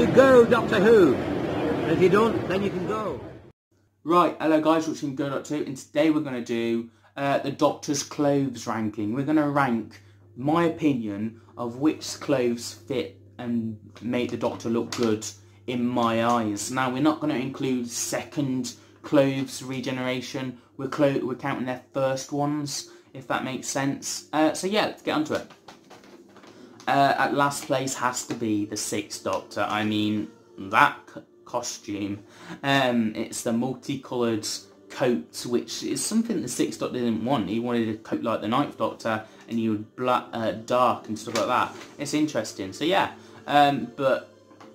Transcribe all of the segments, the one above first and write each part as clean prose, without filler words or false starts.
you go, Doctor Who. And if you don't, then you can go. Right, hello guys, watching Go Doctor Who, and today we're going to do the Doctor's clothes ranking. We're going to rank my opinion of which clothes fit and make the Doctor look good in my eyes. Now, we're not going to include second clothes regeneration. We're counting their first ones, if that makes sense. So yeah, let's get onto it. At last place has to be the Sixth Doctor. I mean, that costume. It's the multicoloured coat, which is something the Sixth Doctor didn't want. He wanted a coat like the Ninth Doctor, and he would black, dark and stuff like that. It's interesting. So yeah, but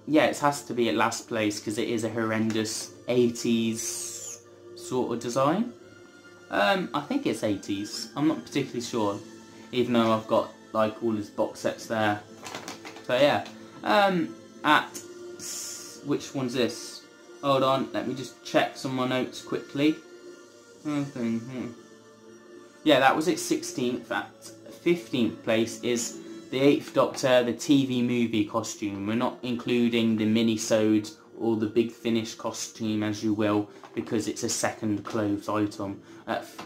yeah, it has to be at last place because it is a horrendous 80s sort of design. I think it's 80s. I'm not particularly sure, even though I've got like all his box sets there. So yeah, which one's this? Hold on, let me just check some of my notes quickly. Yeah, that was at 16th. At 15th place is the 8th Doctor, the TV movie costume. We're not including the mini-sode or the Big Finish costume, as you will, because it's a second clothes item.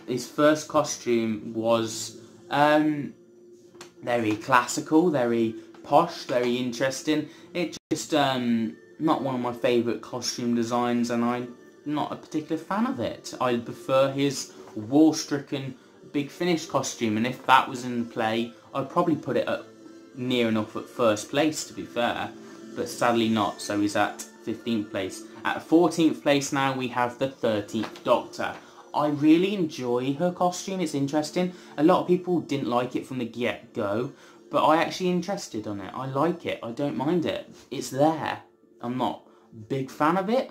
His first costume was very classical, very posh, very interesting. It just not one of my favourite costume designs, and I'm not a particular fan of it. I prefer his war-stricken Big Finish costume, and if that was in play, I'd probably put it up near enough at first place, to be fair, but sadly not, so he's at 15th place. At 14th place now we have the 13th Doctor. I really enjoy her costume, it's interesting. A lot of people didn't like it from the get-go, but I actually interested on it. I like it, I don't mind it. It's there. I'm not a big fan of it,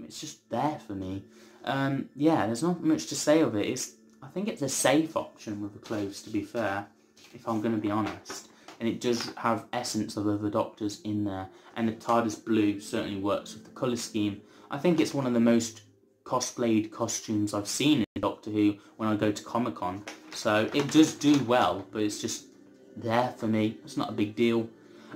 it's just there for me. Yeah, there's not much to say of it. I think it's a safe option with the clothes, to be fair, if I'm going to be honest. And it does have essence of other Doctors in there. And the TARDIS blue certainly works with the colour scheme. I think it's one of the most cosplayed costumes I've seen in Doctor Who when I go to Comic-Con. So it does do well, but it's just there for me. It's not a big deal.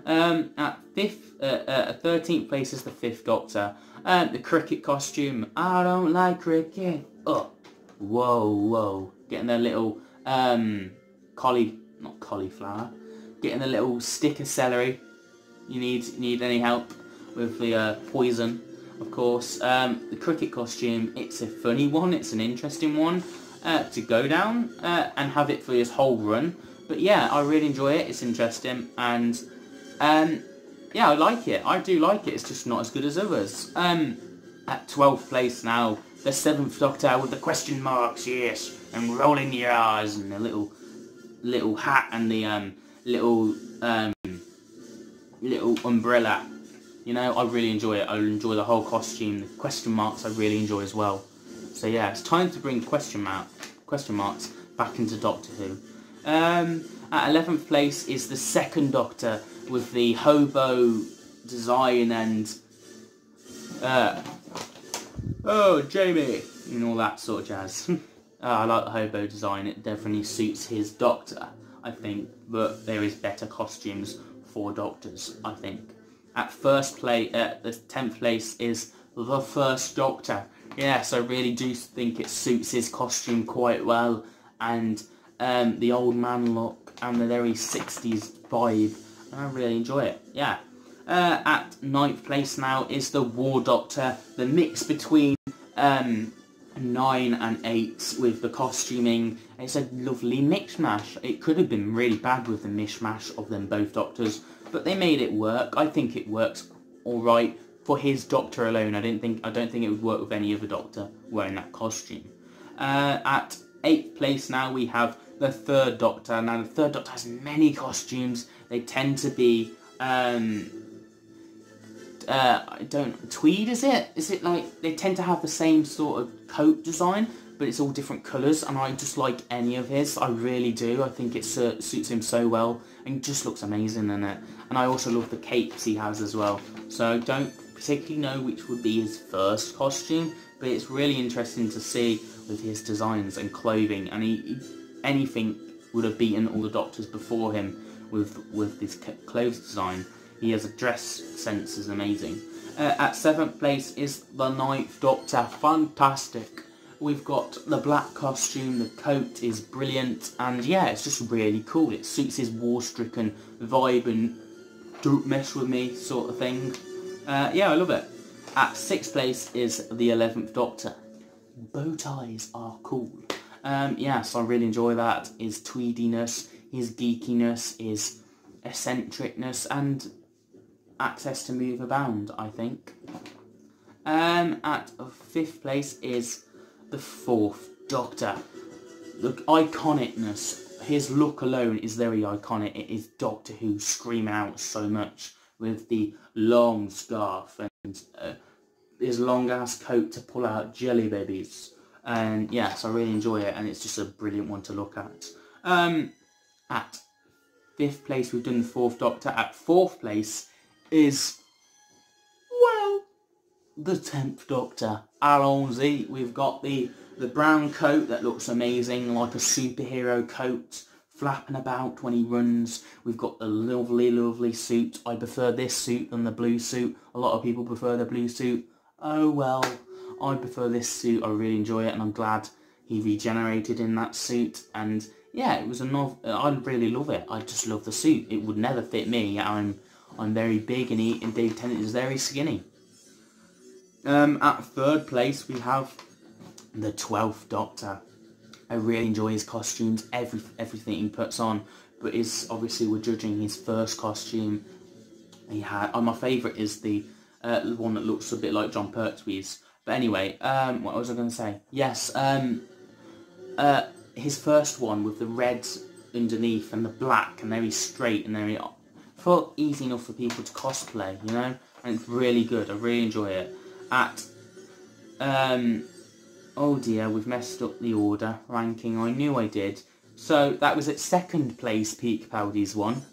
At 13th place is the 5th Doctor. The cricket costume. I don't like cricket. Oh, whoa. Getting their little not cauliflower. Getting the little stick of celery. You need any help with the poison, of course. The cricket costume, it's a funny one, it's an interesting one to go down and have it for his whole run. But yeah, I really enjoy it, it's interesting, and yeah, I like it. I do like it, it's just not as good as others. At 12th place now, the 7th Doctor with the question marks, yes, and rolling your eyes, and the little hat and the little umbrella. You know, I really enjoy it. I enjoy the whole costume. The question marks I really enjoy as well. So yeah, it's time to bring question marks back into Doctor Who. At 11th place is the 2nd Doctor with the hobo design and oh, Jamie, and all that sort of jazz. I like the hobo design. It definitely suits his Doctor, I think, but there is better costumes for Doctors, I think. At the 10th place is the 1st Doctor. Yes, I really do think it suits his costume quite well, and the old man look and the very 60s vibe. I really enjoy it, yeah. At 9th place now is the War Doctor, the mix between 9 and 8 with the costuming. It's a lovely mishmash. It could have been really bad with the mishmash of them both Doctors, but they made it work. I think it works alright for his Doctor alone. I don't think it would work with any other Doctor wearing that costume. At 8th place now we have the 3rd Doctor. Now the 3rd Doctor has many costumes. They tend to be tweed, is it? Is it like, they tend to have the same sort of coat design, but it's all different colours, and I just like any of his. I really do. I think it suits him so well, and just looks amazing in it. And I also love the capes he has as well. So I don't particularly know which would be his first costume, but it's really interesting to see with his designs and clothing, and anything would have beaten all the Doctors before him with this clothes design. He has a dress sense is amazing. At 7th place is the 9th Doctor. Fantastic. We've got the black costume, the coat is brilliant, and yeah, it's just really cool. It suits his war-stricken vibe and don't mess with me sort of thing. Yeah, I love it. At 6th place is the 11th Doctor. Bow ties are cool. Yes, I really enjoy that. His tweediness, his geekiness, his eccentricness, and access to move abound, I think. At 5th place is the 4th Doctor. The iconicness, his look alone is very iconic. It is Doctor Who screaming out so much with the long scarf and his long ass coat to pull out jelly babies. And yes, I really enjoy it, and it's just a brilliant one to look at. At 5th place we've done the 4th Doctor. At 4th place is, well, the 10th Doctor. Allons-y. We've got the brown coat that looks amazing, like a superhero coat, flapping about when he runs. We've got the lovely, lovely suit. I prefer this suit than the blue suit. A lot of people prefer the blue suit. Oh well, I prefer this suit. I really enjoy it, and I'm glad he regenerated in that suit. And yeah, it was I really love it. I just love the suit. It would never fit me. I'm very big, and Dave Tennant is very skinny. At 3rd place we have the 12th Doctor. I really enjoy his costumes, everything he puts on, but obviously we're judging his first costume he had. My favourite is the one that looks a bit like John Pertwee's. But anyway, what was I going to say? Yes, his first one with the red underneath and the black and very straight and very felt easy enough for people to cosplay, you know, and it's really good. I really enjoy it. At oh dear, we've messed up the order ranking. I knew I did. So that was at 2nd place, Pete Capaldi's one.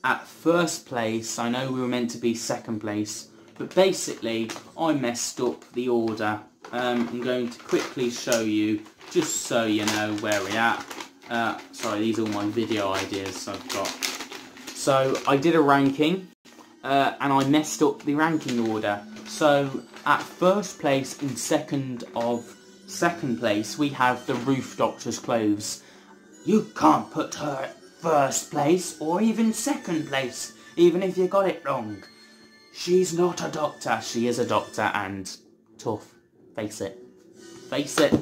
At 1st place, I know we were meant to be 2nd place, but basically I messed up the order. I'm going to quickly show you, just so you know where we're at. Sorry, these are all my video ideas I've got. So I did a ranking, and I messed up the ranking order. So at 1st place in 2nd place, we have the Roof Doctor's clothes. You can't put her at 1st place or even 2nd place, even if you got it wrong. She's not a doctor. She is a doctor, and tough. Face it. Face it.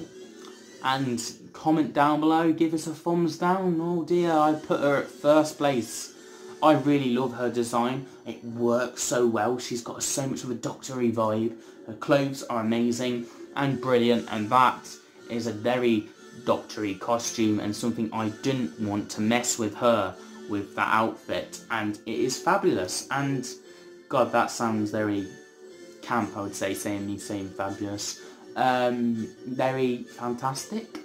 And comment down below, give us a thumbs down. Oh dear, I put her at 1st place. I really love her design. It works so well. She's got so much of a doctory vibe. Her clothes are amazing and brilliant, and that is a very doctory costume and something I didn't want to mess with her with that outfit, and it is fabulous. And God, that sounds very camp, I would say, saying fabulous. Very fantastic.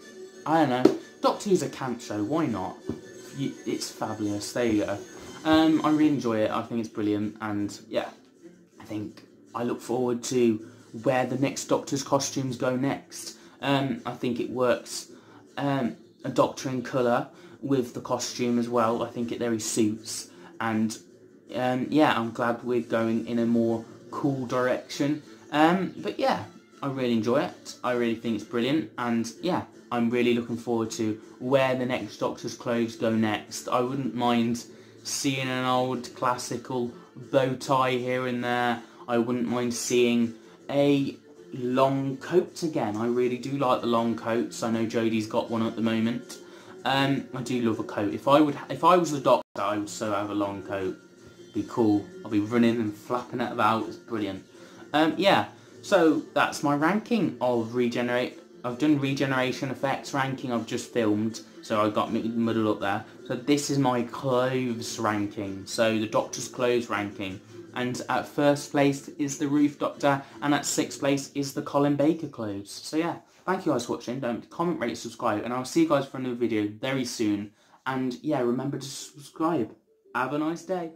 I don't know. Doctor Who's a camp show, why not? It's fabulous. There you go. I really enjoy it. I think it's brilliant, and yeah, I look forward to where the next Doctor's costumes go next. I think it works. A Doctor in colour with the costume as well. I think it very suits, and yeah, I'm glad we're going in a more cool direction. But yeah, I really enjoy it. I really think it's brilliant, and yeah, I'm really looking forward to where the next Doctor's clothes go next. I wouldn't mind seeing an old classical bow tie here and there. I wouldn't mind seeing a long coat again. I really do like the long coats. I know Jodie's got one at the moment. I do love a coat. If I was the Doctor, I would so have a long coat. Be cool. I'll be running and flapping it about. It's brilliant. Yeah. So that's my ranking of Regenerate. I've done Regeneration Effects ranking. I've just filmed, so I got muddled up there. So this is my clothes ranking. So the Doctor's clothes ranking. And at 1st place is the Roof Doctor, and at 6th place is the Colin Baker clothes. So yeah, thank you guys for watching. Don't comment, rate, subscribe, and I'll see you guys for another video very soon. And yeah, remember to subscribe. Have a nice day.